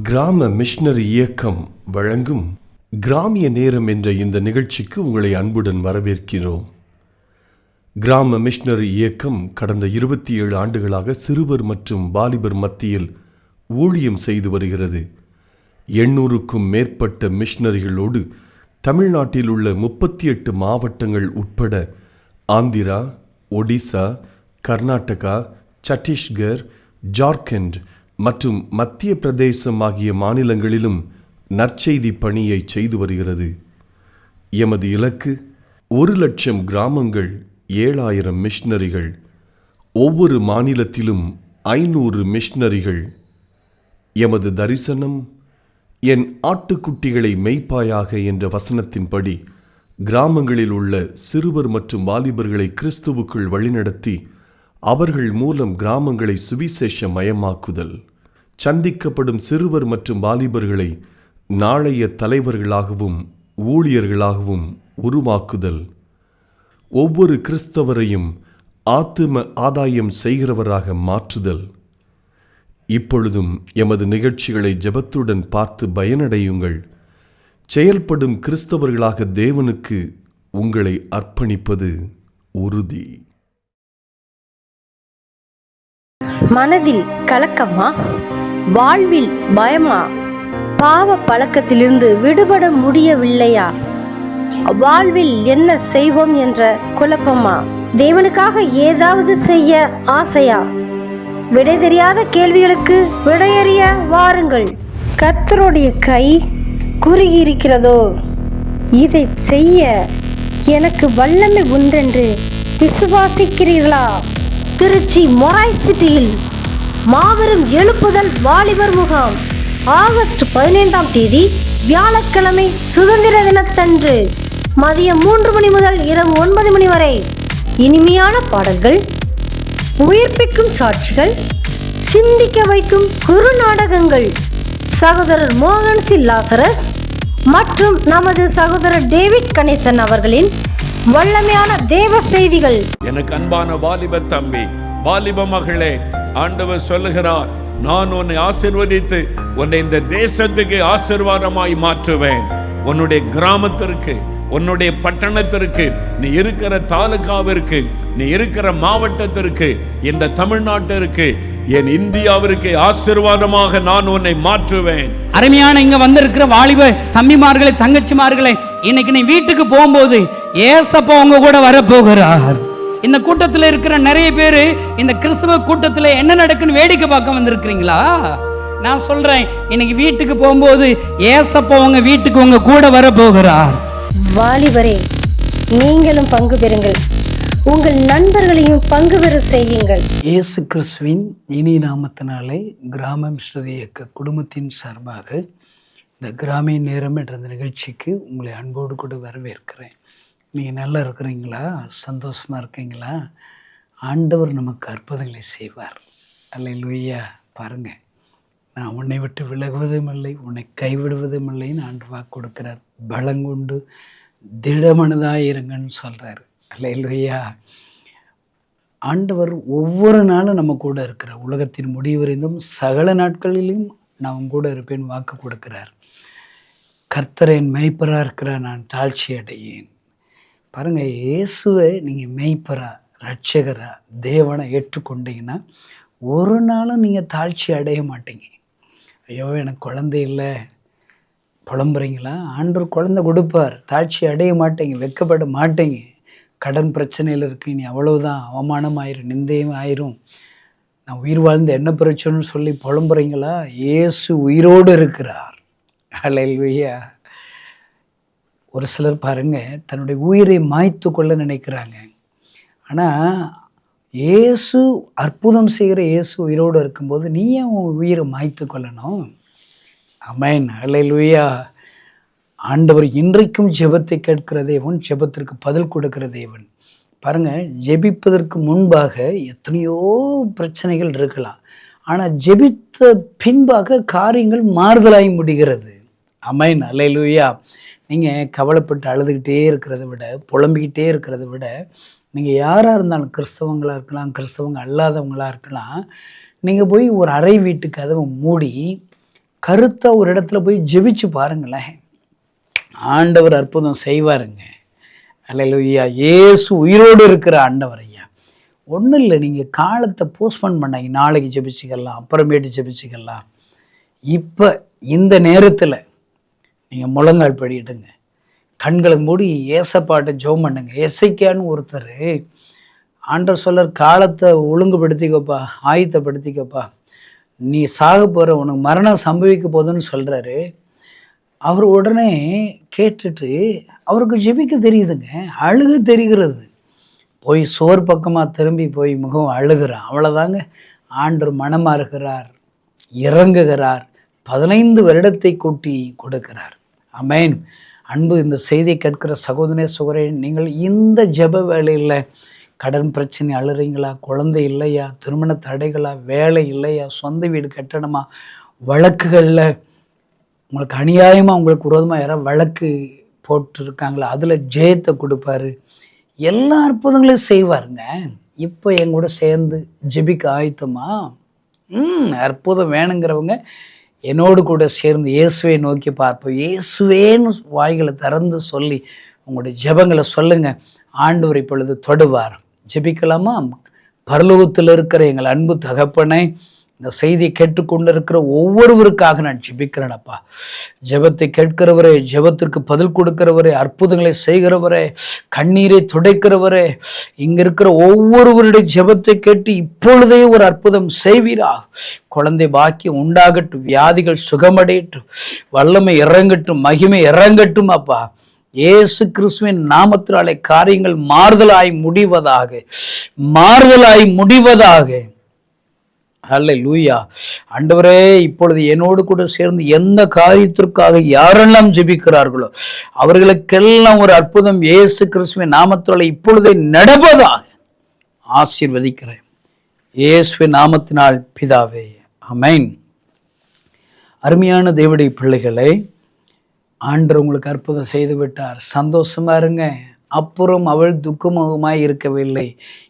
கிராம மிஷனரி இயக்கம் வழங்கும் கிராமிய நேரம் என்ற இந்த நிகழ்ச்சிக்கு உங்களை அன்புடன் வரவேற்கிறோம். கிராம மிஷனரி இயக்கம் கடந்த 27 ஆண்டுகளாக சிறுவர் மற்றும் வாலிபர் மத்தியில் ஊழியம் செய்து வருகிறது. 800க்கும் மேற்பட்ட மிஷனரிகளோடு தமிழ்நாட்டில் உள்ள 38 மாவட்டங்கள் உட்பட ஆந்திரா, ஒடிசா, கர்நாடகா, சத்தீஸ்கர், ஜார்க்கண்ட் மற்றும் மத்திய பிரதேசம் ஆகிய மாநிலங்களிலும் நற்செய்தி பணியை செய்து வருகிறது. எமது இலக்கு 1,00,000 கிராமங்கள், 7,000 மிஷனரிகள், ஒவ்வொரு மாநிலத்திலும் 500 மிஷனரிகள். எமது தரிசனம் என் ஆட்டுக்குட்டிகளை மேய்ப்பாயாக என்ற வசனத்தின்படி கிராமங்களில் உள்ள சிறுவர் மற்றும் வாலிபர்களை கிறிஸ்துவுக்குள் வழிநடத்தி அவர்கள் மூலம் கிராமங்களை சுவிசேஷ மயமாக்குதல், சந்திக்கப்படும் சிறுவர் மற்றும் வாலிபர்களை நாளைய தலைவர்களாகவும் ஊழியர்களாகவும் உருவாக்குதல், ஒவ்வொரு கிறிஸ்தவரையும் ஆத்தும ஆதாயம் செய்கிறவராக மாற்றுதல். இப்பொழுதும் எமது நிகழ்ச்சிகளை ஜெபத்துடன் பார்த்து பயனடையுங்கள். செயல்படும் கிறிஸ்தவர்களாக தேவனுக்கு உங்களை அர்ப்பணிப்பது உறுதி. மனதில் கலக்கமா? வாழ்வில் பயமா? பாவ பழக்கத்திலிருந்து விடுபட முடியவில்லையா? வாழ்வில் என்ன செய்வோம் என்ற குழப்பமா? தேவனுக்காக ஏதாவது செய்ய ஆசையா? விடை தெரியாத கேள்விகளுக்கு விடையறிய வாருங்கள். கர்த்தருடைய கை குறுகியிருக்கிறதோ? இதை செய்ய எனக்கு வல்லமை உண்டென்று விசுவாசிக்கிறீர்களா? திருச்சி மொராய் சிட்டியில் மாபெரும் எழுப்புதல் வாலிபர் முகாம் ஆகஸ்ட் 15ஆம் தேதி வியாழக்கிழமை சுதந்திர தினத்தன்று மதியம் 3 மணி முதல் இரவு 9 மணி வரை இனிமையான பாடல்கள், உயிர்ப்பிக்கும் சாட்சிகள், சிந்திக்க வைக்கும் குறு நாடகங்கள், சகோதரர் மோகன் சி லாசரஸ் மற்றும் நமது சகோதரர் டேவிட் கணேசன் அவர்களின் வல்லமையான தேவ செய்திகள். எனக்கு அன்பான வாலிப தம்பி, வாலிப மகளே, ஆண்டவர் சொல்லுகிறார், நான் உன்னை ஆசீர்வதித்து உன்னை இந்த தேசத்துக்கு ஆசீர்வாதமாய் மாற்றுவேன். உன்னுடைய கிராமத்திற்கு, உன்னுடைய பட்டணத்திற்கு, நீ இருக்கிற தாலுகாவிற்கு, நீ இருக்கிற மாவட்டத்திற்கு, இந்த தமிழ்நாட்டிற்கு, என் இந்தியாவிற்கு ஆசீர்வாதமாக நான் உன்னை மாற்றுவேன். அருமையான இங்க வந்திருக்கிற வாலிப தம்பிமார்களே, தங்கச்சிமார்களே, இன்னைக்கு நீ வீட்டுக்கு போகும்போது ஏசப்பா உங்க கூட வரப்போகிறார். இந்த கூட்டத்தில் இருக்கிற நிறைய பேர் இந்த கிறிஸ்தவ கூட்டத்தில் என்ன நடக்குன்னு வேடிக்கை பார்க்க வந்திருக்கிறீங்களா? நான் சொல்றேன், இன்னைக்கு வீட்டுக்கு போகும்போது ஏசப்பா உங்க வீட்டுக்கு உங்க கூட வரப்போகிறார். வாலிபரே, நீங்களும் பங்கு பெறுங்கள், உங்கள் நண்பர்களையும் பங்கு பெற செய்யுங்கள். இயேசு கிறிஸ்துவின் இனி நாமத்தினாலே கிராம மிஷனரி இயக்க குடும்பத்தின் சார்பாக இந்த கிராமிய நேரம் என்ற நிகழ்ச்சிக்கு உங்களை அன்போடு கூட வரவேற்கிறேன். நீங்கள் நல்லா இருக்கிறீங்களா? சந்தோஷமாக இருக்கீங்களா? ஆண்டவர் நமக்கு அற்புதங்களை செய்வார். அல்லேலூயா. பாருங்கள், நான் உன்னை விட்டு விலகுவதும் இல்லை, உன்னை கைவிடுவதும் இல்லைன்னு ஆண்டு வாக்கு கொடுக்குறார். பலங்கொண்டு திடமனதாக இருங்கன்னு சொல்கிறார். அல்லேலூயா. ஆண்டவர் ஒவ்வொரு நாளும் நம்ம கூட இருக்கிறார். உலகத்தின் முடிவறிந்தும் சகல நாட்களிலும் நான் கூட இருப்பேன் வாக்கு கொடுக்கிறார். கர்த்தர் என் மெய்ப்பராக இருக்கிறார், நான் தாழ்ச்சி அடையேன். பாருங்கள், இயேசுவை நீங்கள் மெய்ப்பரா, ரட்சகரா, தேவனை ஏற்றுக்கொண்டீங்கன்னா ஒரு நாளும் நீங்கள் தாழ்ச்சி அடைய மாட்டீங்க. ஐயோ எனக்கு குழந்தை இல்லை புலம்புறீங்களா? ஆண்டவர் குழந்தை கொடுப்பார். தாழ்ச்சி அடைய மாட்டீங்க, வெட்கப்பட மாட்டீங்க. கடன் பிரச்சனையில் இருக்கு, நீ அவ்வளவுதான், அவமானம் ஆயிரும், நிந்தையும் ஆயிரும், நான் உயிர் வாழ்ந்து என்ன பிரச்சனைன்னு சொல்லி புலம்புறீங்களா? இயேசு உயிரோடு இருக்கிறார். அல்லேலூயா. ஒரு சிலர் பாருங்க, தன்னுடைய உயிரை மாய்த்து கொள்ள நினைக்கிறாங்க. ஆனால் இயேசு அற்புதம் செய்கிற இயேசு உயிரோடு இருக்கும்போது நீ ஏன் உன் உயிரை மாய்த்து கொள்ளணும்? ஆமென். அல்லேலூயா. ஆண்டவர் இன்றைக்கும் ஜெபத்தை கேட்கிற தேவன், ஜெபத்திற்கு பதில் கொடுக்கிற தேவன். பாருங்கள், ஜெபிப்பதற்கு முன்பாக எத்தனையோ பிரச்சனைகள் இருக்கலாம், ஆனால் ஜெபித்த பின்பாக காரியங்கள் மாறுதலாகி முடிகிறது. ஆமென். அல்லேலூயா. நீங்கள் கவலைப்பட்டு அழுதுகிட்டே இருக்கிறத விட, புலம்பிக்கிட்டே இருக்கிறத விட, நீங்கள் யாராக இருந்தாலும், கிறிஸ்தவங்களாக இருக்கலாம், கிறிஸ்தவங்க அல்லாதவங்களாக இருக்கலாம், நீங்கள் போய் ஒரு அறை வீட்டு கதவை மூடி கருத்தாக ஒரு இடத்துல போய் ஜெபிச்சு பாருங்களேன், ஆண்டவர் அற்புதம் செய்வாருங்க. அல்லேலூயா. இயேசு உயிரோடு இருக்கிற ஆண்டவர் ஐயா. ஒன்றும் இல்லை, நீங்கள் காலத்தை போஸ்ட்போன் பண்ணாங்க, நாளைக்கு ஜெபிச்சுக்கலாம், அப்புறமேட்டு ஜெபிச்சுக்கலாம். இப்போ இந்த நேரத்தில் நீங்கள் முழங்கால் படிடுங்க, கண்களை மூடி ஏசப்பாட்டை ஜெபம் பண்ணுங்க. எசைக்கான்னு ஒருத்தர் ஆண்டவர் சொல்றார், காலத்தை ஒழுங்குபடுத்திக்கப்பா, ஆயத்தப்படுத்திக்கப்பா, நீ சாக போகிற, உனக்கு மரணம் சம்பவிக்க போதுன்னு சொல்கிறாரு. அவர் உடனே கேட்டுட்டு அவருக்கு ஜெபிக்க தெரியுதுங்க, அழுக தெரிகிறது. போய் சோர் பக்கமாக திரும்பி போய் முகம் அழுகிறான். அவ்வளோதாங்க, ஆண்டவர் மனமாறுகிறார், இறங்குகிறார், 15 வருடத்தை கூட்டி கொடுக்கிறார். ஆமென். அன்பு, இந்த செய்தியை கேட்கிற சகோதரனே சகோதரே, நீங்கள் இந்த ஜெப வேளையில் கடன் பிரச்சனை அழுறீங்களா, குழந்தை இல்லையா, திருமண தடைகளா, வேலை இல்லையா, சொந்த வீடு கட்டணுமா, வழக்குகளில் உங்களுக்கு அநியாயமாக உங்களுக்கு விரோதமாக யாராவது வழக்கு போட்டிருக்காங்களா, அதில் ஜெயத்தை கொடுப்பாரு, எல்லா அற்புதங்களையும் செய்வாருங்க. இப்போ என் கூட சேர்ந்து ஜெபிக்க ஆயத்தமா? அற்புதம் வேணுங்கிறவங்க என்னோடு கூட சேர்ந்து இயேசுவை நோக்கி பார்ப்போம். இயேசுவேன்னு வாய்களை திறந்து சொல்லி உங்களுடைய ஜெபங்களை சொல்லுங்க. ஆண்டவர் இப்பொழுது தொடுவார். ஜெபிக்கலாமா? பரலோகத்தில் இருக்கிற எங்கள் அன்பு தகப்பனே, இந்த செய்தியை கேட்டுக்கொண்டு இருக்கிற ஒவ்வொருவருக்காக நான் ஜெபிக்கிறேனப்பா. ஜெபத்தை கேட்கிறவரே, ஜெபத்திற்கு பதில் கொடுக்கிறவரே, அற்புதங்களை செய்கிறவரே, கண்ணீரை துடைக்கிறவரே, இங்க இருக்கிற ஒவ்வொருவருடைய ஜெபத்தை கேட்டு இப்பொழுதே ஒரு அற்புதம் செய்வீரா. குழந்தை பாக்கியம் உண்டாகட்டும், வியாதிகள் சுகமடையட்டும், வல்லமை இறங்கட்டும், மகிமை இறங்கட்டும் அப்பா. இயேசு கிறிஸ்துவின் நாமத்தினாலே காரியங்கள் மாறுதலாய் முடிவதாக. அல்லேலூயா. ஆண்டவரே, இப்பொழுது என்னோடு கூட சேர்ந்து எந்த காரியத்திற்காக யாரெல்லாம் ஜெபிக்கிறார்களோ அவர்களுக்கெல்லாம் ஒரு அற்புதம் இயேசு கிறிஸ்துவின் நாமத்தினாலே இப்பொழுதே நடப்பதாக ஆசீர்வதிக்கிறேன். இயேசுவின் நாமத்தினால் பிதாவே, ஆமென். அருமையான தேவனுடைய பிள்ளைகளை, ஆண்டவர் உங்களுக்கு அற்புதம் செய்து விட்டார். சந்தோஷமா இருங்க. அப்புறம் அவள் துக்கமுகமாய் இருக்கவில்லை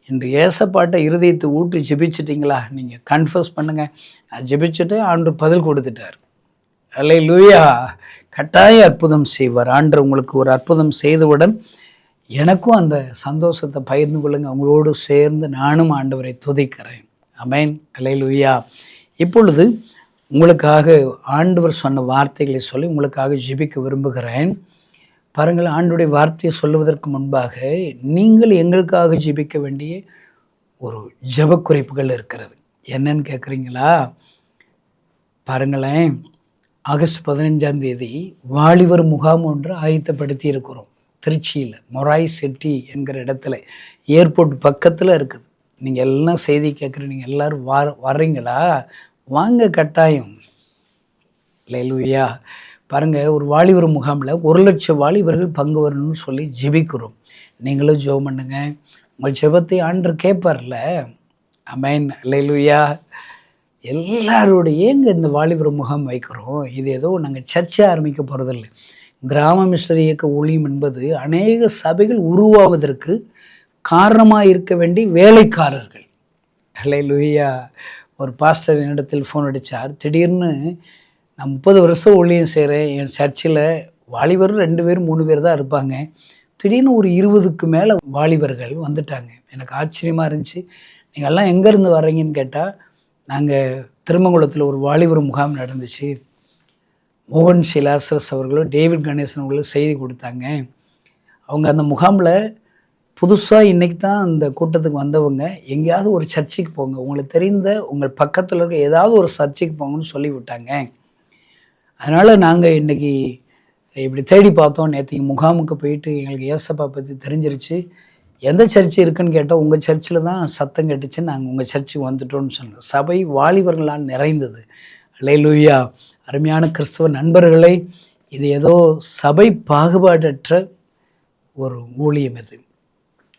என்று ஏசப்பாட்டை இருதயத்தை ஊற்றி ஜெபிச்சிட்டிங்களா? நீங்கள் கன்ஃபஸ் பண்ணுங்க, நான் ஜெபிச்சுட்டு ஆண்டவர் பதில் கொடுத்துட்டார். அல்லேலூயா. கட்டாய அற்புதம் செய்வார். ஆண்டவர் உங்களுக்கு ஒரு அற்புதம் செய்தவுடன் எனக்கும் அந்த சந்தோஷத்தை பகிர்ந்து கொள்ளுங்க. உங்களோடு சேர்ந்து நானும் ஆண்டவரை துதிக்கிறேன். ஆமென். அல்லேலூயா. இப்பொழுது உங்களுக்காக ஆண்டவர் சொன்ன வார்த்தைகளை சொல்லி உங்களுக்காக ஜெபிக்க விரும்புகிறேன். பாருங்கள், ஆண்டவருடைய வார்த்தையை சொல்லுவதற்கு முன்பாக நீங்கள் எங்களுக்காக ஜெபிக்க வேண்டிய ஒரு ஜெப குறிப்புகள் இருக்கிறது. என்னன்னு கேட்குறீங்களா? பாருங்களேன், ஆகஸ்ட் 15ஆம் தேதி வாலிபர் முகாம் ஒன்று ஆயத்தப்படுத்தி இருக்கிறோம். திருச்சியில் மொராய் சிட்டி என்கிற இடத்துல, ஏர்போர்ட் பக்கத்தில் இருக்குது. நீங்கள் எல்லாம் செய்தி கேட்குற நீங்கள் எல்லோரும் வர்றீங்களா? வாங்க, கட்டாயம். அல்லேலூயா. பாருங்கள், ஒரு வாலிபர் முகாமில் 1,00,000 வாலிபர்கள் பங்கு வரணும்னு சொல்லி ஜெபிக்கிறோம். நீங்களும் ஜெபம் பண்ணுங்க. உங்கள் ஜெபத்தை ஆண்டவர் கேட்பார்ல. ஆமென். அல்லேலூயா. எல்லாருடைய ஏங்க இந்த வாலிபர் முகாம் வைக்கிறோம்? இது ஏதோ நாங்கள் சர்ச்சை ஆரம்பிக்க போகிறதில்லை. கிராம மிஷனரி இயக்க ஊழியம் என்பது அநேக சபைகள் உருவாவதற்கு காரணமாக இருக்க வேண்டிய வேலைக்காரர்கள். அல்லேலூயா. ஒரு பாஸ்டர் என்னிடத்தில் ஃபோன் அடித்தார். திடீர்னு நான் 30 வருஷம் ஊழியம் செய்கிறேன், என் சர்ச்சில் வாலிபர் 2 பேர் 3 பேர் தான் இருப்பாங்க, திடீர்னு ஒரு 20க்கு மேலே வாலிபர்கள் வந்துட்டாங்க. எனக்கு ஆச்சரியமாக இருந்துச்சு. நீங்கள் எல்லாம் எங்கேருந்து வர்றீங்கன்னு கேட்டால், நாங்கள் திருமங்குளத்தில் ஒரு வாலிபர் முகாம் நடந்துச்சு, மோகன் லாசரஸ் அவர்களும் டேவிட் கணேசன் அவர்களும் செய்தி கொடுத்தாங்க. அவங்க அந்த முகாமில் புதுசாக இன்றைக்கி தான் அந்த கூட்டத்துக்கு வந்தவங்க, எங்கேயாவது ஒரு சர்ச்சுக்கு போங்க, உங்களுக்கு தெரிந்த உங்கள் பக்கத்தில் இருக்க ஏதாவது ஒரு சர்ச்சுக்கு போங்கன்னு சொல்லி விட்டாங்க. அதனால் நாங்கள் இன்றைக்கி இப்படி தேடி பார்த்தோம். நேற்று முகாமுக்கு போயிட்டு எங்களுக்கு ஏசப்பா பற்றி தெரிஞ்சிருச்சு. எந்த சர்ச்சு இருக்குன்னு கேட்டால், உங்கள் சர்ச்சில் தான் சத்தம் கேட்டுச்சு, நாங்கள் உங்கள் சர்ச்சுக்கு வந்துட்டோம்னு சொன்னோம். சபை வாலிபர்களால் நிறைந்தது. அல்லேலூயா. அருமையான கிறிஸ்தவ நண்பர்களை, இது ஏதோ சபை பாகுபாடற்ற ஒரு ஊழியம். இது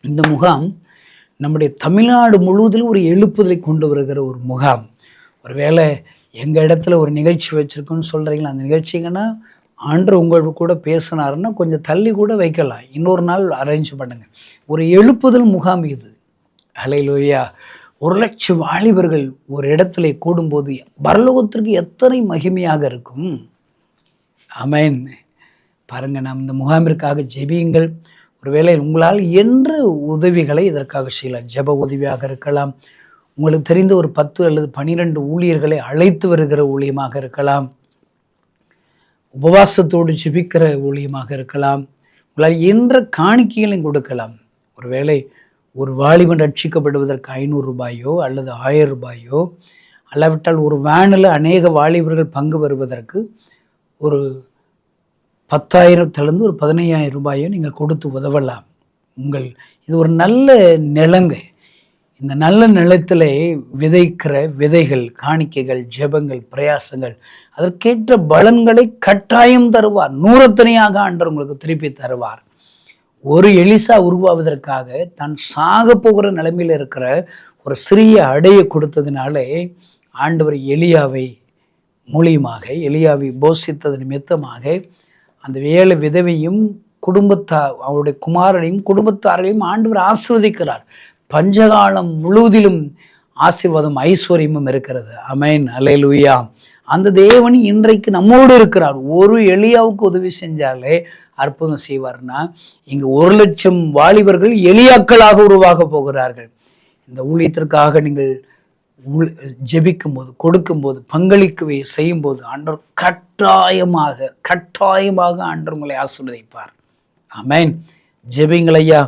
இந்த முகாம் நம்முடைய தமிழ்நாடு முழுவதிலும் ஒரு எழுப்புதலை கொண்டு வருகிற ஒரு முகாம். ஒருவேளை எங்கள் இடத்துல ஒரு நிகழ்ச்சி வச்சுருக்கோன்னு சொல்கிறீங்களா, அந்த நிகழ்ச்சிங்கன்னா ஆண்டவர் உங்கள் கூட பேசினாருன்னா கொஞ்சம் தள்ளி கூட வைக்கலாம், இன்னொரு நாள் அரேஞ்ச் பண்ணுங்கள். ஒரு எழுப்புதல் முகாம் இது. அல்லேலூயா. 1,00,000 வாலிபர்கள் ஒரு இடத்துல கூடும்போது பரலோகத்திற்கு எத்தனை மகிமையாக இருக்கும். ஆமென். பாருங்க, நாம் இந்த முகாமிற்காக ஜெபியுங்கள். ஒருவேளை உங்களால் என்ற உதவிகளை இதற்காக செய்யலாம். ஜெப உதவியாக இருக்கலாம், உங்களுக்கு தெரிந்த ஒரு 10 அல்லது 12 ஊழியர்களை அழைத்து வருகிற ஊழியமாக இருக்கலாம், உபவாசத்தோடு ஜெபிக்கிற ஊழியமாக இருக்கலாம். உங்களால் என்ற காணிக்கைகளையும் கொடுக்கலாம். ஒருவேளை ஒரு வாலிபன் ரட்சிக்கப்படுவதற்கு 500 ரூபாயோ அல்லது 1000 ரூபாயோ, அல்லாவிட்டால் ஒரு வேனில் அநேக வாலிபர்கள் பங்கு வருவதற்கு ஒரு 10,000 ஒரு 15,000 ரூபாயோ நீங்கள் கொடுத்து உதவலாம். இது ஒரு நல்ல நிலங்க. இந்த நல்ல நிலத்திலே விதைக்கிற விதைகள், காணிக்கைகள், ஜெபங்கள், பிரயாசங்கள், அதற்கேற்ற பலன்களை கட்டாயம் தருவார். 100 ஆண்டவர் உங்களுக்கு திருப்பி தருவார். ஒரு எலிசா உருவாவதற்காக தான் சாக போகிற நிலைமையில் இருக்கிற ஒரு சிறிய அடையை கொடுத்ததினாலே ஆண்டவர் எலியாவை மூலியமாக, எலியாவை போஷித்தது நிமித்தமாக அந்த 7 விதவையும் அவருடைய குமாரனையும் குடும்பத்தாரையும் ஆண்டவர் ஆசீர்வதிக்கிறார். பஞ்சகாலம் முழுவதிலும் ஆசீர்வாதம் ஐஸ்வர்யமும் இருக்கிறது. ஆமென், அல்லேலூயா. அந்த தேவன் இன்றைக்கு நம்மோடு இருக்கிறார். ஒரு எலியாவுக்கு உதவி செஞ்சாலே அற்புதம் செய்வார்னா, இங்கு 1,00,000 வாலிபர்கள் எலியாக்களாக உருவாக போகிறார்கள். இந்த ஊழியத்திற்காக நீங்கள் ஜெபிக்கும் போது, கொடுக்கும்போது, பங்களிக்கவே செய்யும்போது ஆண்டவர் கட்டாயமாக ஆண்டவர் உங்களை ஆசீர்வதிப்பார். ஆமென். ஜெபிங்கள் ஐயா.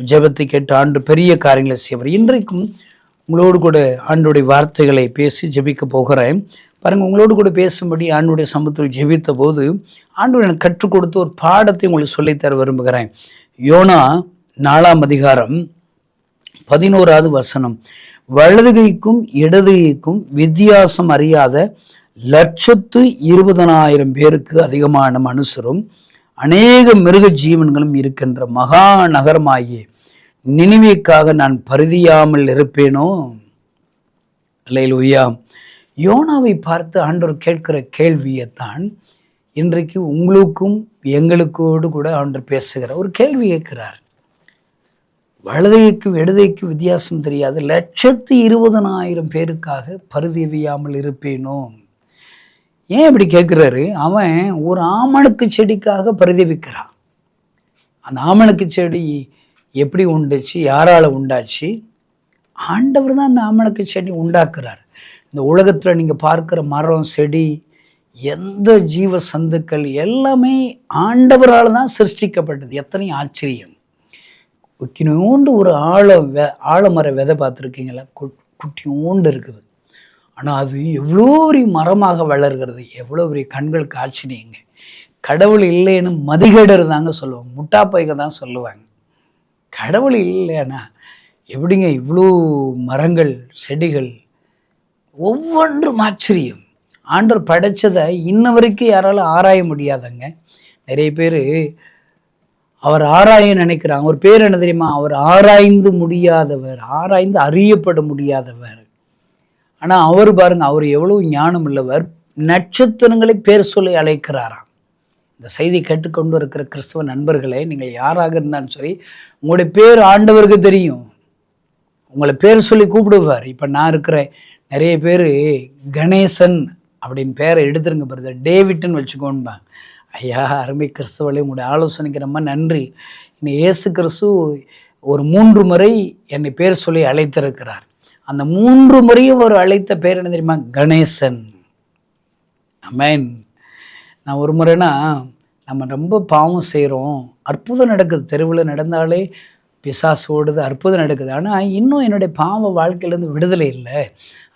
ஜெபத்தை கேட்டு ஆண்டு பெரிய காரியங்களை செய்வார். இன்றைக்கும் உங்களோடு கூட ஆண்டுடைய வார்த்தைகளை பேசி ஜெபிக்க போகிறேன். பாருங்கள், உங்களோடு கூட பேசும்படி ஆண்டுடைய சமூகத்தில் ஜெபித்த போது ஆண்டவர் எனக்கு கற்றுக் கொடுத்து ஒரு பாடத்தை உங்களுக்கு சொல்லித்தர விரும்புகிறேன். யோனா 4ஆம் அதிகாரம் 11வது வசனம். வலதுகைக்கும் இடதுகைக்கும் வித்தியாசம் அறியாத 120,000 பேருக்கு அதிகமான மனுஷரும் அநேக மிருக ஜீவன்களும் இருக்கின்ற மகா நகரமாகிய நினிவேக்காக நான் பரிதியாமல் இருப்பேனோ? அல்லேலூயா. யோனாவை பார்த்து ஆண்டவர் கேட்கிற கேள்வியைத்தான் இன்றைக்கு உங்களுக்கும் எங்களுக்கோடு கூட ஆண்டவர் பேசுகிற ஒரு கேள்வி கேட்கிறார். வலதைக்கும் இடதைக்கும் வித்தியாசம் தெரியாது 120,000 பேருக்காக பரிதவியாமல் இருப்பேனோ? ஏன் இப்படி கேட்குறாரு? அவன் ஒரு ஆமணக்கு செடிக்காக பரிதவிக்கிறான். அந்த ஆமணக்கு செடி எப்படி உண்டுச்சு? யாரால் உண்டாச்சு? ஆண்டவர் தான் அந்த ஆமணக்கு செடி உண்டாக்குறார். இந்த உலகத்தில் நீங்கள் பார்க்குற மரம், செடி, எந்த ஜீவ சந்துக்கள் எல்லாமே ஆண்டவரால் தான் சிருஷ்டிக்கப்பட்டது. எத்தனை ஆச்சரியம்! குட்டியோண்டு ஒரு ஆலமர விதை பார்த்துருக்கீங்களா? குட்டியோண்டு இருக்குது. ஆனால் அது எவ்வளோ பெரிய மரமாக வளர்கிறது. எவ்வளோ பெரிய கண்களுக்கு ஆச்சரியங்க. கடவுள் இல்லைன்னு மதிகேடர் தாங்க சொல்லுவாங்க, முட்டாப்பைக தான் சொல்லுவாங்க. கடவுள் இல்லைன்னா எப்படிங்க இவ்வளோ மரங்கள், செடிகள், ஒவ்வொன்றும் ஆச்சரியம். ஆண்டவர் படைச்சதை இன்ன வரைக்கும் யாராலும் ஆராய முடியாதங்க. நிறைய பேர் அவர் ஆராய நினைக்கிறாங்க. ஒரு பேர் என்ன தெரியுமா? அவர் ஆராய்ந்து முடியாதவர், ஆராய்ந்து அறியப்பட முடியாதவர். ஆனால் அவர் பாருங்க, அவர் எவ்வளவு ஞானம் உள்ளவர். நட்சத்திரங்களை பேர் சொல்லி அழைக்கிறாராம். இந்த செய்தி கேட்டுக்கொண்டு இருக்கிற கிறிஸ்தவ நண்பர்களே, நீங்கள் யாராக இருந்தாலும் சரி, உங்களுடைய பேர் ஆண்டவருக்கு தெரியும். உங்களை பேர் சொல்லி கூப்பிடுவார். இப்போ நான் இருக்கிறேன், நிறைய பேர் கணேசன் அப்படின்னு பேரை எடுத்துருங்க பிரதர், டேவிட்னு வச்சுக்கோன்பாங்க. ஐயா, அருமை கிறிஸ்தவர்களே, உங்களுடைய ஆலோசனைக்கு ரொம்ப நன்றி. இன்னும் இயேசு கிறிஸ்து ஒரு 3 முறை என்னை பேர் சொல்லி அழைத்திருக்கிறார். அந்த 3 முறையும் ஒரு அழைத்த பேர் என்ன தெரியுமா? கணேசன். ஆமென். நான் ஒரு முறைனா, நம்ம ரொம்ப பாவம் செய்கிறோம், அற்புதம் நடக்குது, தெருவில் நடந்தாலே பிசாசு ஓடுது, அற்புதம் நடக்குது. ஆனால் இன்னும் என்னுடைய பாவ வாழ்க்கையிலேருந்து விடுதலை இல்லை.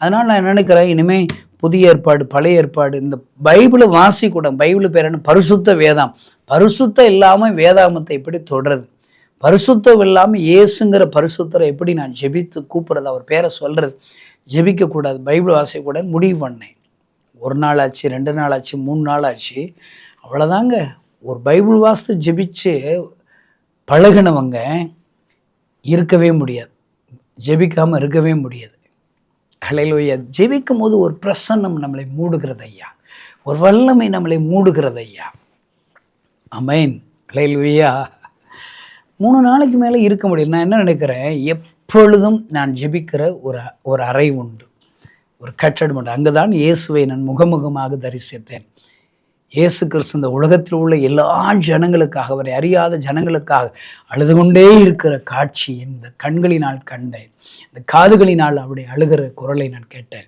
அதனால் நான் நினைக்கிறேன், இனிமேல் புதிய ஏற்பாடு, பழைய ஏற்பாடு, இந்த பைபிளை வாசிக்கூட. பைபிள் பேர் என்ன? பரிசுத்த வேதம். பரிசுத்தம் இல்லாமல் வேதாமத்தை எப்படி தொடருது? பரிசுத்தம் இல்லாமல் இயேசுங்கிற பரிசுத்தரை எப்படி நான் ஜெபித்து கூப்பிட்றது? அவர் பேரை சொல்கிறது. ஜெபிக்கக்கூடாது, பைபிள் வாசிக்கக்கூடாது முடிவு பண்ணேன். 1 நாள் ஆச்சு, 2 நாள் ஆச்சு, 3 நாள் ஆச்சு. அவ்வளோதாங்க. ஒரு பைபிள் வாசித்து ஜெபிச்சு பழகினவங்க இருக்கவே முடியாது, ஜெபிக்காமல் இருக்கவே முடியாது. ஹல்லேலூயா. ஜெபிக்கும் போது ஒரு பிரசன்னம் நம்மளை மூடுகிறது ஐயா, ஒரு வல்லமை நம்மளை மூடுகிறது ஐயா. ஆமென். ஹல்லேலூயா. 3 நாளைக்கு மேலே இருக்க முடியும். நான் என்ன நினைக்கிறேன், எப்பொழுதும் நான் ஜெபிக்கிற ஒரு அறை உண்டு, ஒரு கட்டடம் உண்டு. அங்கே தான் இயேசுவை நான் முகமுகமாக தரிசித்தேன். இயேசு கிறிஸ்து இந்த உலகத்தில் உள்ள எல்லா ஜனங்களுக்காக, அவரை அறியாத ஜனங்களுக்காக அழுது கொண்டே இருக்கிற காட்சி இந்த கண்களினால் கண்டேன். இந்த காதுகளினால் அவருடைய அழுகிற குரலை நான் கேட்டேன்.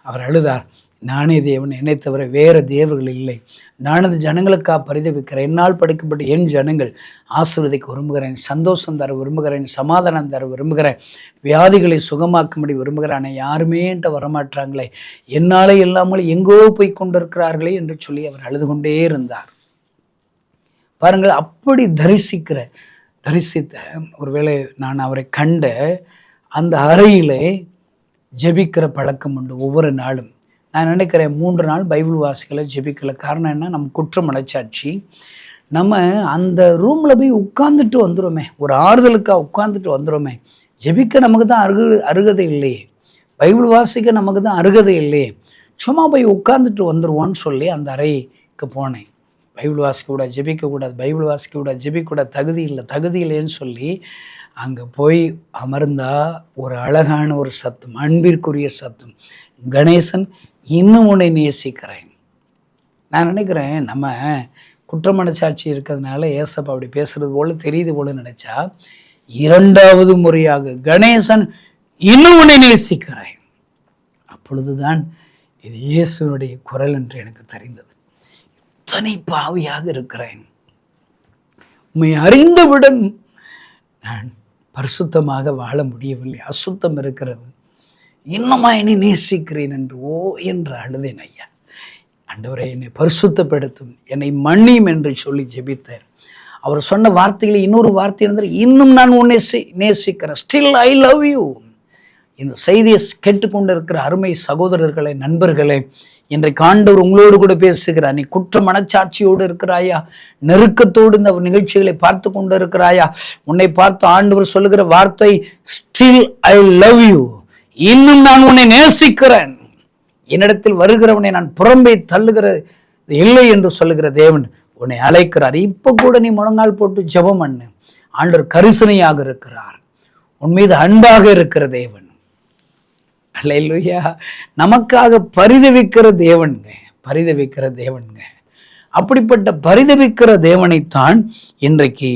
அவர் அழுதார், நானே தேவன், என்னை தவிர வேறு தேவர்கள் இல்லை. நானது ஜனங்களுக்காக பரிதவிக்கிறேன். என்னால் படைக்கப்பட்ட என் ஜனங்கள் ஆசீர்வதிக்க விரும்புகிறேன், சந்தோஷம் தர விரும்புகிறேன், சமாதானம் தர விரும்புகிறேன், வியாதிகளை சுகமாக்கும்படி விரும்புகிறேன். ஆனால் யாருமே என்கிட்ட வரமாட்டாங்களே, என்னாலே இல்லாமல் எங்கோ போய் கொண்டிருக்கிறார்களே என்று சொல்லி அவர் அழுது கொண்டே இருந்தார். பாருங்கள், அப்படி தரிசித்த ஒருவேளை நான் அவரை கண்ட அந்த அறையிலே ஜெபிக்கிற பழக்கம் உண்டு ஒவ்வொரு நாளும். நான் நினைக்கிறேன் 3 நாள் பைபிள் வாசிக்கலை, ஜெபிக்கலை. காரணம் என்ன? நம்ம குற்ற மனச்சாட்சி. நம்ம அந்த ரூமில் போய் உட்காந்துட்டு வந்துடுமே, ஒரு ஆறுதலுக்காக உட்காந்துட்டு வந்துடுமே. ஜெபிக்க நமக்கு தான் அருகதை இல்லையே, பைபிள் வாசிக்க நமக்கு தான் அருகதை இல்லையே, சும்மா போய் உட்காந்துட்டு வந்துடுவோன்னு சொல்லி அந்த அறைக்கு போனேன். பைபிள் வாசிக்கக்கூடாது, ஜெபிக்கக்கூடாது, பைபிள் வாசிக்கக்கூடாது, ஜெபிக்கக்கூடாது, தகுதி இல்லைன்னு சொல்லி அங்கே போய் அமர்ந்தா ஒரு அழகான ஒரு சத்தம், அன்பிற்குரிய சத்தம், கணேசன் இன்னும் உன்னை நேசிக்கிறேன். நான் நினைக்கிறேன் நம்ம குற்றமனச்சாட்சி இருக்கிறதுனால ஏசப்பா அப்படி பேசுறது போல தெரியுது போல நினைச்சா, 2வது முறையாக கணேசன் இன்னும் உன்னை நேசிக்கிறேன். அப்பொழுதுதான் இது இயேசுனுடைய குரல் என்று எனக்கு தெரிந்தது. இத்தனை பாவியாக இருக்கிறேன், உம்மை அறிந்தவுடன் நான் பரிசுத்தமாக வாழ முடியவில்லை, அசுத்தம் இருக்கிறது, இன்னுமா என்னை நேசிக்கிறேன் என்று அழுதேன். ஐயா, ஆண்டவரே என்னை பரிசுத்தப்படுத்தும், என்னை மன்னியும் என்று சொல்லி ஜெபித்தேன். அவர் சொன்ன வார்த்தைகளில் இன்னொரு வார்த்தை இருந்தால், இன்னும் நான் உன்னை நேசிக்கிறேன், ஸ்டில் ஐ லவ் யூ. இந்த செய்தியை கேட்டுக்கொண்டிருக்கிற அருமை சகோதரர்களே, நண்பர்களே, இன்றைக்கு ஆண்டவர் உங்களோடு கூட பேசுகிறார். நீ குற்ற மனச்சாட்சியோடு இருக்கிறாயா? நெருக்கத்தோடு இந்த நிகழ்ச்சிகளை பார்த்து கொண்டு இருக்கிறாயா? உன்னை பார்த்து ஆண்டவர் சொல்லுகிற வார்த்தை ஸ்டில் ஐ லவ் யூ, இன்னும் நான் உன்னை நேசிக்கிறேன், என்னிடத்தில் வருகிறவனை நான் புறம்பே தள்ளுகிற இல்லை என்று சொல்லுகிற தேவன் உன்னை அழைக்கிறார். இப்போ கூட நீ முழங்கால் போட்டு ஜெபம் பண்ணு. ஆண்டவர் கரிசனையாக இருக்கிறார், உன் மீது அன்பாக இருக்கிற தேவன். அல்லேலூயா. நமக்காக பரிதவிக்கிற தேவனுங்க. அப்படிப்பட்ட பரிதவிக்கிற தேவனைத்தான் இன்றைக்கு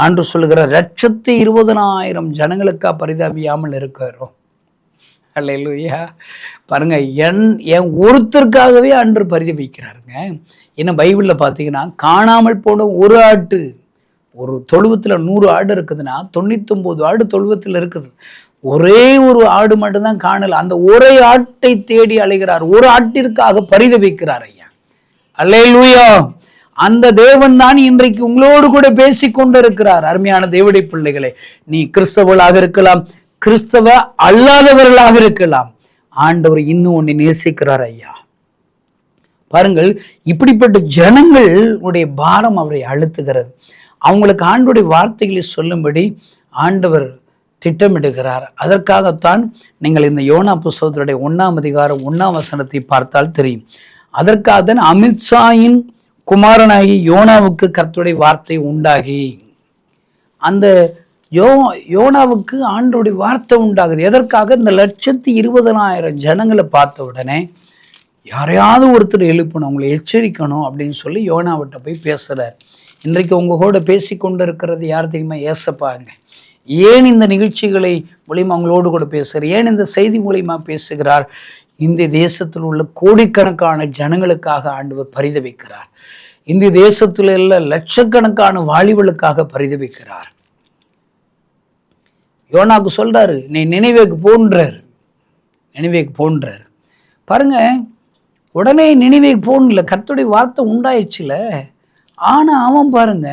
ஆண்டு சொல்லுகிற 120,000 ஜனங்களுக்காக பரிதவியாமல் இருக்கிறோம். அல்லேலூயா. பாருங்க, என் ஒருத்தருக்காகவே அன்று பரிதவிக்கிறாருங்க. ஏன்னா பைபிளில் பார்த்தீங்கன்னா, காணாமல் போன ஒரு ஆட்டு, ஒரு தொழுவத்தில் 100 ஆடு இருக்குதுன்னா 99 ஆடு தொழுவத்தில் இருக்குது, ஒரே ஒரு ஆடு மட்டும்தான் காணல. அந்த ஒரே ஆட்டை தேடி அலைகிறார், ஒரு ஆட்டிற்காக பரிதவிக்கிறார். ஐயா, அல்லேலூயா. அந்த தேவன் தான் இன்றைக்கு உங்களோடு கூட பேசிக்கொண்டு இருக்கிறார். அருமையான தேவனுடைய பிள்ளைகளே, நீ கிறிஸ்தவர்களாக இருக்கலாம், கிறிஸ்தவ அல்லாதவர்களாக இருக்கலாம், ஆண்டவர் இன்னும் உன்னை நேசிக்கிறார். ஐயா, பாருங்கள், இப்படிப்பட்ட ஜனங்கள் உடைய பாரம் அவரை அழுத்துகிறது. அவங்களுக்கு ஆண்டவருடைய வார்த்தைகளை சொல்லும்படி ஆண்டவர் திட்டமிடுகிறார். அதற்காகத்தான் நீங்கள் இந்த யோனா புஸ்தகத்துடைய 1ஆம் அதிகாரம் 1ஆம் வசனத்தை பார்த்தால் தெரியும். அதற்காகத்தான் அமித்ஷாயின் குமாரனாகி யோனாவுக்கு கர்த்தருடைய வார்த்தை உண்டாகி, அந்த யோனாவுக்கு ஆண்டவருடைய வார்த்தை உண்டாகுது. எதற்காக? இந்த 120,000 ஜனங்களை பார்த்த உடனே யாரையாவது ஒருத்தர் எழுப்பணும், அவங்களை எச்சரிக்கணும் அப்படின்னு சொல்லி யோனாவிட்ட போய் பேசுகிறார். இன்றைக்கு உங்கள் கூட பேசி கொண்டு இருக்கிறது யார் தெரியுமா? ஏசப்பாங்க. ஏன் இந்த நிகழ்ச்சிகளை மூலியமாக அவங்களோடு கூட பேசுகிறார்? ஏன் இந்த செய்தி மூலியமாக பேசுகிறார்? இந்திய தேசத்தில் உள்ள கோடிக்கணக்கான ஜனங்களுக்காக ஆண்டவர் பரிதவிக்கிறார். இந்திய தேசத்தில் உள்ள லட்சக்கணக்கான வாலிபர்களுக்காக பரிதவிக்கிறார். யோனாக்கு சொல்றாரு, நீ நினைவேக்கு போன்றார். பாருங்க, உடனே நினைவேக்கு போகல, கர்த்தருடைய வார்த்தை உண்டாயிடுச்சுல. ஆனா அவன் பாருங்க,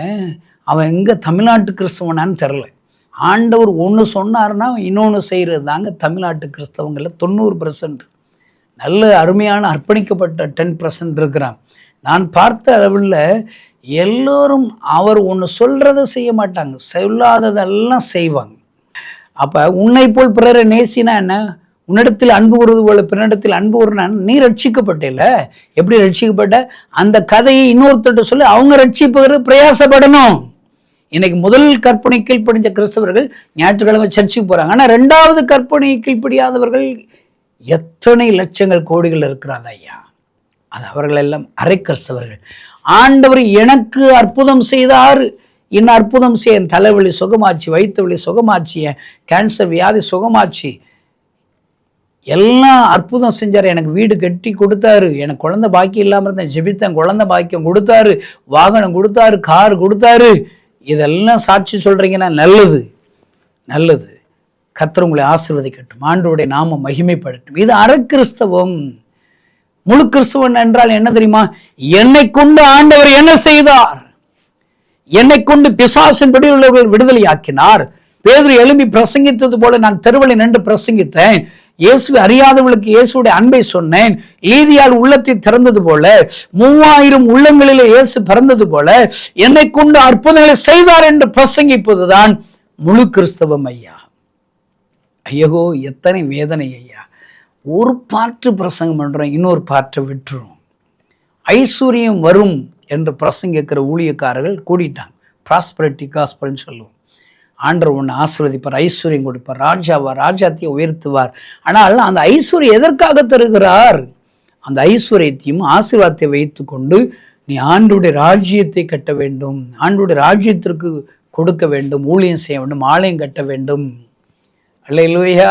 அவன் எங்க தமிழ்நாட்டு கிறிஸ்தவனான்னு தெரில. ஆண்டவர் ஒன்று சொன்னார்னா இன்னொன்று செய்கிறது தாங்க தமிழ்நாட்டு கிறிஸ்தவங்களில் 90%. நல்ல அருமையான அர்ப்பணிக்கப்பட்ட 10% இருக்கிறான். நான் பார்த்த அளவில் எல்லோரும் அவர் ஒன்று சொல்கிறத செய்ய மாட்டாங்க, சொல்லாததெல்லாம் செய்வாங்க. அப்போ உன்னை போல் பிறரை நேசினா என்ன? உன்னிடத்தில் அன்பு கூறுவது போல பிறனிடத்தில் அன்பு கூறினான். நீ ரட்சிக்கப்பட்டேல. எப்படி ரட்சிக்கப்பட்ட? அந்த கதையை இன்னொருத்தட்ட சொல்லி அவங்க ரட்சிப்பது பிரயாசப்படணும். இன்னைக்கு முதல் கற்பனை கீழ்ப்படிஞ்ச கிறிஸ்தவர்கள் ஞாயிற்றுக்கிழமை சர்ச்சுக்கு போறாங்க. ஆனா 2வது கற்பனை கீழ்ப்படியாதவர்கள் எத்தனை லட்சங்கள் கோடிகள் இருக்கிறாங்க ஐயா. அது அவர்கள் எல்லாம் அரை கிறிஸ்தவர்கள். ஆண்டவர் எனக்கு அற்புதம் செய்தார், இன்னும் அற்புதம் செய்ய, என் தலைவலி சுகமாச்சு, வயிற்று வலி சுகமாச்சு, என் கேன்சர் வியாதி சுகமாச்சு, எல்லாம் அற்புதம் செஞ்சார், எனக்கு வீடு கட்டி கொடுத்தாரு, எனக்கு குழந்தை பாக்கியம் இல்லாமல் இருந்தேன், ஜெபித்தேன், குழந்தை பாக்கியம் கொடுத்தாரு, வாகனம் கொடுத்தாரு, கார் கொடுத்தாரு. இதெல்லாம் சாட்சி சொல்றீங்கன்னா நல்லது, நல்லது. கர்த்தர் உங்களை ஆசீர்வதிக்கட்டும், ஆண்டவருடைய நாமம் மகிமைப்படட்டும். இது அரை கிறிஸ்தவம். முழு கிறிஸ்தவன் என்றால் என்ன தெரியுமா? என்னை கொண்டு ஆண்டவர் என்ன செய்தார், என்னை கொண்டு பிசாசின் படி உள்ளவர்கள் விடுதலை ஆக்கினார். பேதுரு எழும்பி பிரசங்கித்தது போல நான் தெருவில் நின்று பிரசங்கித்தேன். இயேசுவை அறியாதவர்களுக்கு இயேசுடைய அன்பை சொன்னேன். லீதியால் உள்ளத்தை திறந்தது போல 3000 உள்ளங்களிலே இயேசு பிறந்தது போல என்னை கொண்டு அற்புதங்களை செய்தார் என்று பிரசங்கிப்பதுதான் முழு கிறிஸ்தவம் ஐயா. ஐயோ, எத்தனை வேதனை ஐயா. ஒரு பாட்டு பிரசங்கம் பண்றோம், இன்னொரு பாட்டை விட்டுரும். ஐஸ்வர்யம் வரும் என்று பிரசங்கிக்கிற ஊழியக்காரர்கள் கூடிட்டாங்க. ப்ராஸ்பரிட்டி காஸ்பல்னு சொல்லுவோம். ஆண்டவர் ஒன்று ஆசீர்வதிப்பார், ஐஸ்வர்யம் கொடுப்பார், ராஜாத்தியை உயர்த்துவார். ஆனால் அந்த ஐஸ்வர்யம் எதற்காக தருகிறார்? அந்த ஐஸ்வர்யத்தையும் ஆசீர்வாதத்தை வைத்து கொண்டு நீ ஆண்டவருடைய ராஜ்யத்தை கட்ட வேண்டும், ஆண்டவருடைய ராஜ்யத்திற்கு கொடுக்க வேண்டும், ஊழியம் செய்ய வேண்டும், ஆலயம் கட்ட வேண்டும். அல்லேலூயா.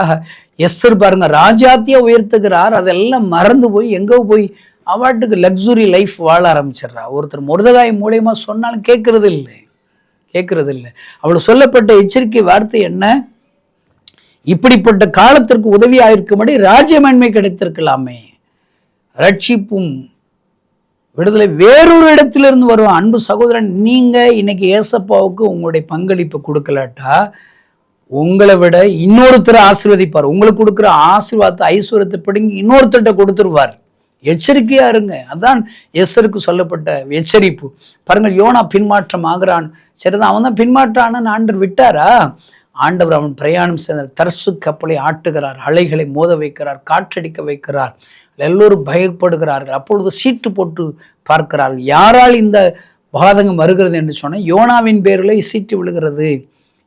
எஸ்தர் பாருங்க, ராஜாத்தியை உயர்த்துகிறார், அதெல்லாம் மறந்து போய் எங்கே போய் அவாட்டுக்கு லக்ஸுரி லைஃப் வாழ ஆரம்பிச்சிடுறா. ஒருத்தர் மொர்தெகாய் மூலமா சொன்னாலும் கேட்கறது இல்லை. அவள் சொல்லப்பட்ட எச்சரிக்கை வார்த்தை என்ன? இப்படிப்பட்ட காலத்திற்கு உதவியாயிருக்கும்படி ராஜ்யமேன்மை கிடைத்திருக்கலாமே. ரட்சிப்பும் விடுதலை வேறொரு இடத்திலிருந்து வரும். அன்பு சகோதரன், நீங்க இன்னைக்கு ஏசப்பாவுக்கு உங்களுடைய பங்களிப்பை கொடுக்கலாட்டா உங்களை விட இன்னொருத்தரை ஆசீர்வதிப்பார். உங்களுக்கு கொடுக்குற ஆசீர்வாதத்தை ஐஸ்வர்யத்தை பிடிங்கி இன்னொருத்தர்கிட்ட கொடுத்துருவார். எச்சரிக்கையா இருங்க. அதான் எஸ்தருக்கு சொல்லப்பட்ட எச்சரிப்பு. பாருங்கள், யோனா பின்மாற்றம் ஆகிறான். சரிதான், அவன் தான் பின்மாற்றான்னு ஆண்டவர் விட்டாரா? ஆண்டவர் அவன் பிரயாணம் செய்த தர்சு கப்பலை ஆட்டுகிறார், அலைகளை மோத வைக்கிறார், காற்றடிக்க வைக்கிறார். எல்லோரும் பயப்படுகிறார்கள். அப்பொழுது சீட்டு போட்டு பார்க்கிறார்கள், யாரால் இந்த பாதகம் வருகிறது என்று சொன்ன யோனாவின் பேரில் சீட்டு விழுகிறது.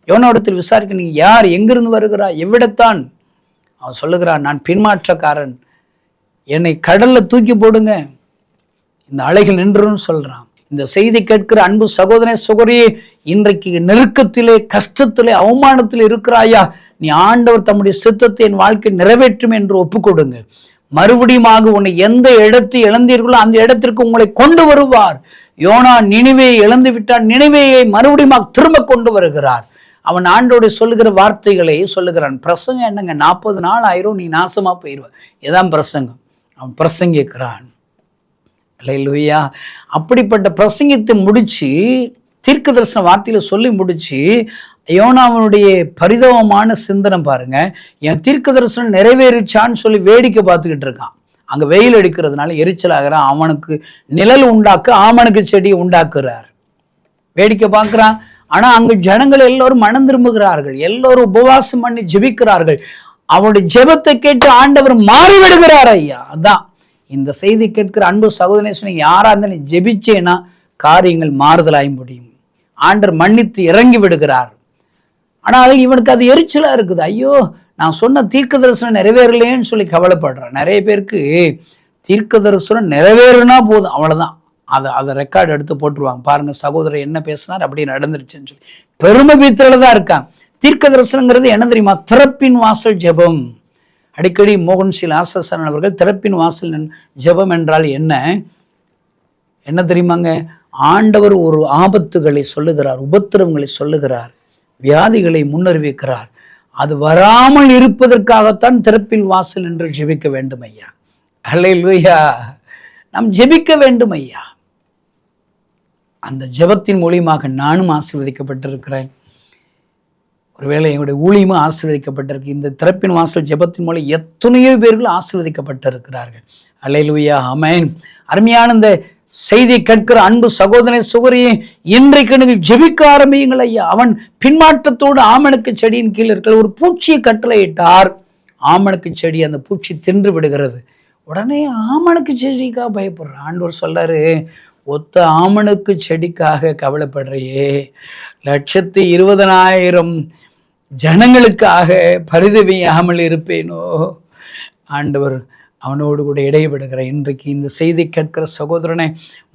யோனாவிடத்தில் விசாரிக்க, நீ யார், எங்கிருந்து வருகிறாய், எவ்விடத்தான்? அவன் சொல்லுகிறான், நான் பின்மாற்றக்காரன், என்னை கடல்ல தூக்கி போடுங்க, இந்த அலைகள் நின்றுன்னு சொல்றான். இந்த செய்தி கேட்கிற அன்பு சகோதரனே சகோதரியே, இன்றைக்கு நெருக்கத்திலே, கஷ்டத்திலே, அவமானத்திலே இருக்கிறாயா? நீ ஆண்டவர் தம்முடைய சித்தத்தை என் வாழ்க்கை நிறைவேற்றும் என்று ஒப்புக்கொடுங்க. மறுபடியுமாக உன்னை எந்த இடத்தை இழந்தீர்களோ அந்த இடத்திற்கு உங்களை கொண்டு வருவார். யோனா நினிவேயை இழந்து விட்டான், நினிவேயை மறுபடியும் திரும்ப கொண்டு வருகிறார். அவன் ஆண்டோட சொல்லுகிற வார்த்தைகளை சொல்லுகிறான். பிரசங்கம் என்னங்க, 40 நாள் ஆயிரும், நீ நாசமா போயிடுவ. இதான் பிரசங்கம். அவன் பிரசங்கிக்கிறான். அல்லேலூயா. அப்படிப்பட்ட பிரசங்கத்தை முடிச்சு, தீர்க்க தரிசன வார்த்தையில சொல்லி முடிச்சு, யோனாவனுடைய பரிதாபமான சிந்தனை பாருங்க. என் தீர்க்க தரிசனம் நிறைவேறிச்சான்னு சொல்லி வேடிக்கை பார்த்துக்கிட்டு இருக்கான். அங்க வெயில் அடிக்கிறதுனால எரிச்சல் ஆகிறான். அவனுக்கு நிழல் உண்டாக்க ஆமனுக்கு செடி உண்டாக்குறார். வேடிக்கை பார்க்கிறான். ஆனா அங்கு ஜனங்கள் எல்லோரும் மனம் திரும்புகிறார்கள், எல்லோரும் உபவாசம் பண்ணி ஜெபிக்கிறார்கள். அவனுடைய ஜெபத்தை கேட்டு ஆண்டவர் மாறிவிடுகிறார் ஐயா. அதான் இந்த செய்தி கேட்கிற அன்பு சகோதரனே சொன்ன, யாரா இருந்தாலும் ஜெபிச்சேன்னா காரியங்கள் மாறுதலாய் முடியும். ஆண்டவர் மன்னித்து இறங்கி விடுகிறார். ஆனால் இவனுக்கு அது எரிச்சலா இருக்குது. ஐயோ, நான் சொன்ன தீர்க்க தரிசனம் நிறைவேறலேன்னு சொல்லி கவலைப்படுறான். நிறைய பேருக்கு தீர்க்க தரிசனம் நிறைவேறுனா போதும், அவ்வளவுதான். அதை ரெக்கார்டு எடுத்து போட்டுருவாங்க. பாருங்க சகோதரர் என்ன பேசினார், அப்படி நடந்துருச்சுன்னு சொல்லி பெருமை பீத்திரல தான் இருக்காங்க. தீர்க்க தரிசனங்கிறது என்ன தெரியுமா? திறப்பின் வாசல் ஜெபம். அடிக்கடி மோகன்ஷீல் ஆசசரன் அவர்கள் திறப்பின் வாசல் ஜெபம் என்றால் என்ன தெரியுமாங்க? ஆண்டவர் ஒரு ஆபத்துகளை சொல்லுகிறார், உபத்திரவங்களை சொல்லுகிறார், வியாதிகளை முன்னறிவிக்கிறார். அது வராமல் இருப்பதற்காகத்தான் திறப்பில் வாசல் என்று ஜெபிக்க வேண்டும் ஐயா. அல்லேலூயா. நாம் ஜெபிக்க வேண்டும் ஐயா. அந்த ஜெபத்தின் மூலியமாக நானும் ஆசீர்வதிக்கப்பட்டிருக்கிறேன். ஒருவேளை எங்களுடைய ஊழியமும் ஆசீர்வதிக்கப்பட்டிருக்கு. இந்த திறப்பின் வாசல் ஜெபத்தின் மூலம் எத்தனையோ பேர்கள் ஆசீர்வதிக்கப்பட்டிருக்கிறார்கள். அல்லேலூயா, ஆமென். அருமையான இந்த செய்தி கேட்கிற அன்பு சகோதரனை சுகரியே, இன்றைக்கு நீங்கள் ஜெபிக்க ஆரம்பியுங்கள் ஐயா. அவன் பின்மாற்றத்தோடு ஆமணக்கு செடியின் கீழ் இருக்கிற ஒரு பூச்சியை கட்டளையிட்டார். ஆமணக்கு செடி அந்த பூச்சி தின்று விடுகிறது. உடனே ஆமணக்கு செடிக்காக பயப்படுறான். ஆண்டவர் சொல்றாரு, ஒத்த ஆமணுக்கு செடிக்காக கவலைப்படுறையே, 120,000 ஜனங்களுக்காக பரிதவியாமல் இருப்பேனோ? ஆண்டவர் அவனோடு கூட இடைபடுகிற இன்றைக்கு இந்த செய்தி கேட்கிற சகோதரனே,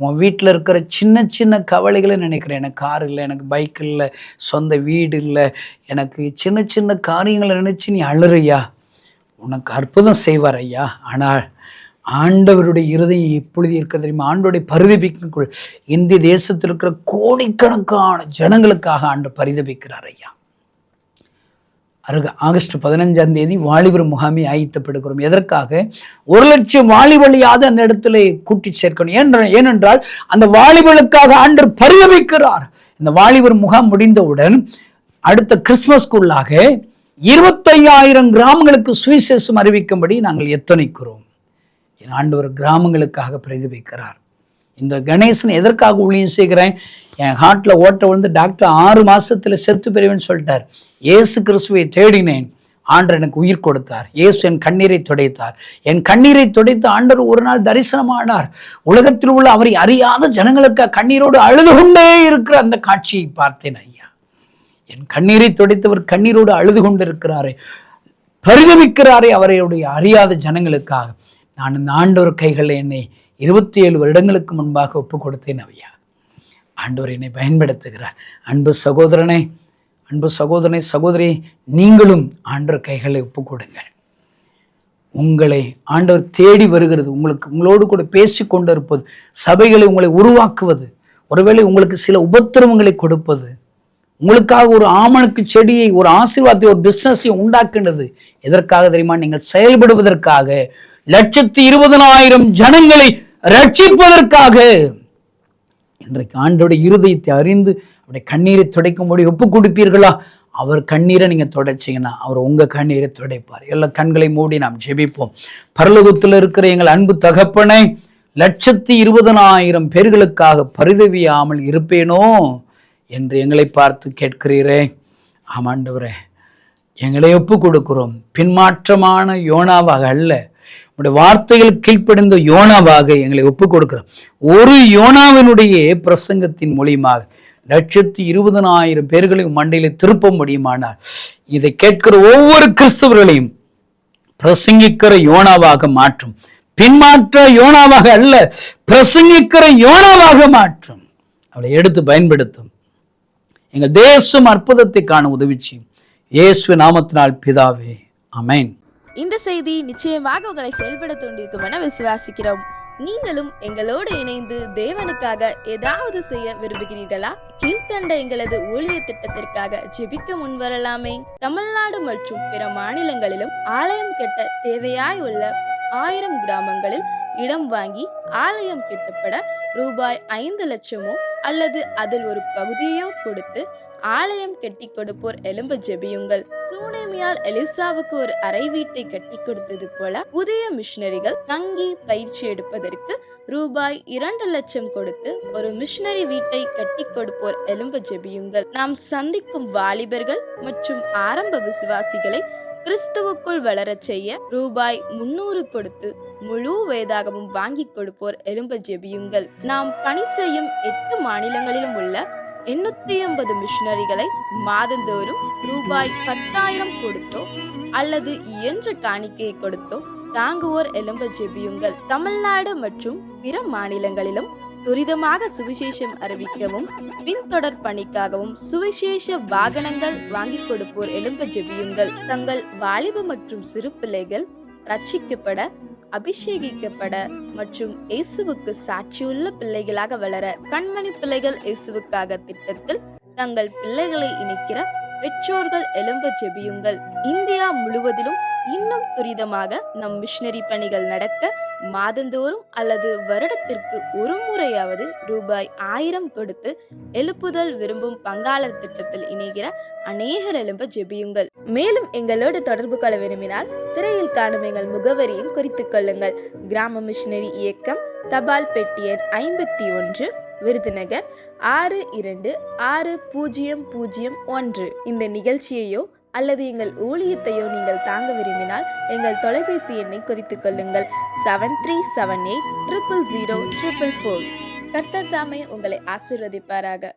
உன் வீட்டில் இருக்கிற சின்ன சின்ன கவலைகளை நினைக்கிறேன். எனக்கு கார் இல்லை, எனக்கு பைக் இல்லை, சொந்த வீடு இல்லை, எனக்கு சின்ன சின்ன காரியங்களை நினச்சி நீ அழுறியா? உனக்கு அற்புதம் செய்வார் ஐயா. ஆனால் ஆண்டவருடைய இருதயம் எப்பொழுது இருக்க தெரியுமா? ஆண்டோடைய பரிதபிக்குள் இந்திய தேசத்தில் இருக்கிற கோடிக்கணக்கான ஜனங்களுக்காக ஆண்டு பரிதபிக்கிறார் ஐயா. ஆகஸ்ட் 15 வாலிபர் முகாமை ஆயத்தப்படுகிறோம். எதற்காக? 100,000 வாலிபலியாவது அந்த இடத்துல கூட்டி சேர்க்கணும். ஏனென்றால் அந்த வாலிபர்களுக்காக ஆண்டவர் பரிதபிக்கிறார். இந்த வாலிபர் முகாம் முடிந்தவுடன் அடுத்த கிறிஸ்துமஸ்க்குள்ளாக 25,000 கிராமங்களுக்கு சுவிசேஷம் அறிவிக்கும்படி நாங்கள் எத்தனைக்கிறோம். ஆண்டவர் கிராமங்களுக்காக பரிதபிக்கிறார். இந்த கணேசன் எதற்காக ஊழியம் செய்கிறேன்? என் ஹார்ட்டில் ஓட்ட விழுந்து டாக்டர் 6 மாதத்தில் செத்து பெறுவேன்னு சொல்லிட்டார். இயேசு கிறிஸ்துவை தேடினேன், ஆண்டவர் எனக்கு உயிர் கொடுத்தார். இயேசு என் கண்ணீரை துடைத்தார். என் கண்ணீரை துடைத்த ஆண்டவர் ஒரு நாள் தரிசனமானார். உலகத்தில் உள்ள அவரை அறியாத ஜனங்களுக்கு கண்ணீரோடு அழுது கொண்டே இருக்கிற அந்த காட்சியை பார்த்தேன் ஐயா. என் கண்ணீரை துடைத்தவர் கண்ணீரோடு அழுது கொண்டு இருக்கிறாரே, பரிதபிக்கிறாரே அவரையுடைய அறியாத ஜனங்களுக்காக. நான் இந்த ஆண்டவர் கைகளில் என்னை 27 வருடங்களுக்கு முன்பாக ஒப்பு கொடுத்தேன் ஐயா. ஆண்டவர் என்னை பயன்படுத்துகிறார். அன்பு சகோதரனே, அன்பு சகோதரனை, சகோதரி, நீங்களும் ஆண்டவர் கைகளை ஒப்பு கொடுங்கள். உங்களை ஆண்டவர் தேடி வருகிறது. உங்களோடு கூட பேசி கொண்டு இருப்பது, சபைகளை உங்களை உருவாக்குவது, ஒருவேளை உங்களுக்கு சில உபத்திரவங்களை கொடுப்பது, உங்களுக்காக ஒரு ஆமணுக்கு செடியை, ஒரு ஆசீர்வாதத்தை, ஒரு பிசினஸை உண்டாக்குனது எதற்காக தெரியுமா? நீங்கள் செயல்படுவதற்காக, 120,000 ஜனங்களை ரட்சிப்பதற்காக. இன்றைக்கு ஆண்டோடைய இருதயத்தை அறிந்து அவருடைய கண்ணீரை துடைக்கும்படி ஒப்பு கொடுப்பீர்களா? அவர் கண்ணீரை நீங்கள் துடைச்சிங்கன்னா அவர் உங்கள் கண்ணீரை துடைப்பார். எல்லா கண்களை மூடி நாம் ஜெபிப்போம். பரலோகத்தில் இருக்கிற எங்கள் அன்பு தகப்பனை, 120,000 பேர்களுக்காக பரிதவியாமல் இருப்பேனோ என்று எங்களை பார்த்து கேட்கிறீரே. ஆமாண்டவரே, எங்களை ஒப்பு கொடுக்கிறோம். பின்மாற்றமான யோனாவாக அல்ல, உடைய வார்த்தைகள் கீழ்ப்படிந்த யோனாவாக எங்களை ஒப்பு கொடுக்கிறோம். ஒரு யோனாவினுடைய பிரசங்கத்தின் மூலியமாக 120,000 பேர்களையும் மண்டையில திருப்ப முடியுமானால், இதை கேட்கிற ஒவ்வொரு கிறிஸ்தவர்களையும் பிரசங்கிக்கிற யோனாவாக மாற்றும். பின்மாற்ற யோனாவாக அல்ல, பிரசங்கிக்கிற யோனாவாக மாற்றும். அவளை எடுத்து பயன்படுத்தும். எங்கள் தேசம் அற்புதத்தை காண உதவிச்சு இயேசு நாமத்தினால் பிதாவே, ஆமென். இந்த செய்தி நிச்சயமாக உங்களை செயல்பட தூண்டிருக்கும் என விசுவாசிக்கிறோம். நீங்களும் எங்களோடு இணைந்து தேவனுக்காக ஏதாவது செய்ய விரும்புகிறீர்களா? கீழ்கண்ட எங்களது ஊழிய திட்டத்திற்காக ஜெபிக்க முன்வரலாமே. தமிழ்நாடு மற்றும் பிற மாநிலங்களிலும் ஆலயம் கட்ட தேவையாய் உள்ள 1000 கிராமங்களில் இடம் வாங்கி ஆலயம் கட்டப்பட ரூபாய் 5 லட்சமோ அல்லது அதில் ஒரு பகுதியோ கொடுத்து ஆலயம் கட்டி கொடுப்போர் எழும்ப ஜெபியுங்கள். சூனேமியால் எலிசாவுக்கு ஒரு அறை வீட்டை கட்டி கொடுத்தது போல புதிய மிஷனரிகள் தங்கி பயிற்சி எடுப்பதற்கு ரூபாய் 2 லட்சம் கொடுத்து ஒரு மிஷனரி வீட்டை கட்டி கொடுப்போர் எழும்ப ஜெபியுங்கள். நாம் சந்திக்கும் வாலிபர்கள் மற்றும் ஆரம்ப விசுவாசிகளை கிறிஸ்துவுக்குள் வளரச் செய்ய ரூபாய் 300 கொடுத்து முழு வேதாகமும் வாங்கி கொடுப்போர் எழும்ப ஜெபியுங்கள். நாம் பணி செய்யும் 8 மாநிலங்களிலும் உள்ள 880 மிஷனரிகளை மாதந்தோறும் ரூபாய் 10,000 கொடுத்தோ அல்லது இயன்ற காணிக்கையை கொடுத்தோ தாங்குவோர் எழும்ப ஜெபியுங்கள். தமிழ்நாடு மற்றும் பிற மாநிலங்களிலும் துரிதமாக சுவிசேஷம் அறிவிக்கவும் பின்தொடர் பணிக்காகவும் சுவிசேஷ வாகனங்கள் வாங்கி கொடுப்போர் எழும்ப ஜெபியுங்கள். தங்கள் வாலிப மற்றும் சிறு பிள்ளைகள் ரட்சிக்கப்பட, அபிஷேகிக்கப்பட மற்றும் இயேசுவுக்கு சாட்சியுள்ள பிள்ளைகளாக வளர கண்மணி பிள்ளைகள் இயேசுவுக்காக திட்டத்தில் தங்கள் பிள்ளைகளை இணைக்கிற பெற்றோர்கள் எழும்ப ஜெபியுங்கள். இந்தியா முழுவதிலும் இன்னும் துரிதமாக நம் மிஷனரி பணிகள் நடக்க மாதந்தோறும் அல்லது வருடத்திற்கு ஒரு முறையாவது ரூபாய் 1000 கொடுத்து எழுப்புதல் விரும்பும் பங்காளர் திட்டத்தில் இணைகிற அநேகர் எழும்ப ஜெபியுங்கள். மேலும் எங்களோடு தொடர்பு கொள்ள விரும்பினால் திரையில் காணும் எங்கள் முகவரியும் குறித்துக் கொள்ளுங்கள். கிராம மிஷனரி இயக்கம், தபால் பெட்டி எண் 51, விருதுநகர் 626001. இந்த நிகழ்ச்சியையோ அல்லது எங்கள் ஊழியத்தையோ நீங்கள் தாங்க விரும்பினால் எங்கள் தொலைபேசி எண்ணை குறித்துக் கொள்ளுங்கள். 7378 000 444. கர்த்தர் தாமே உங்களை ஆசீர்வதிப்பாராக.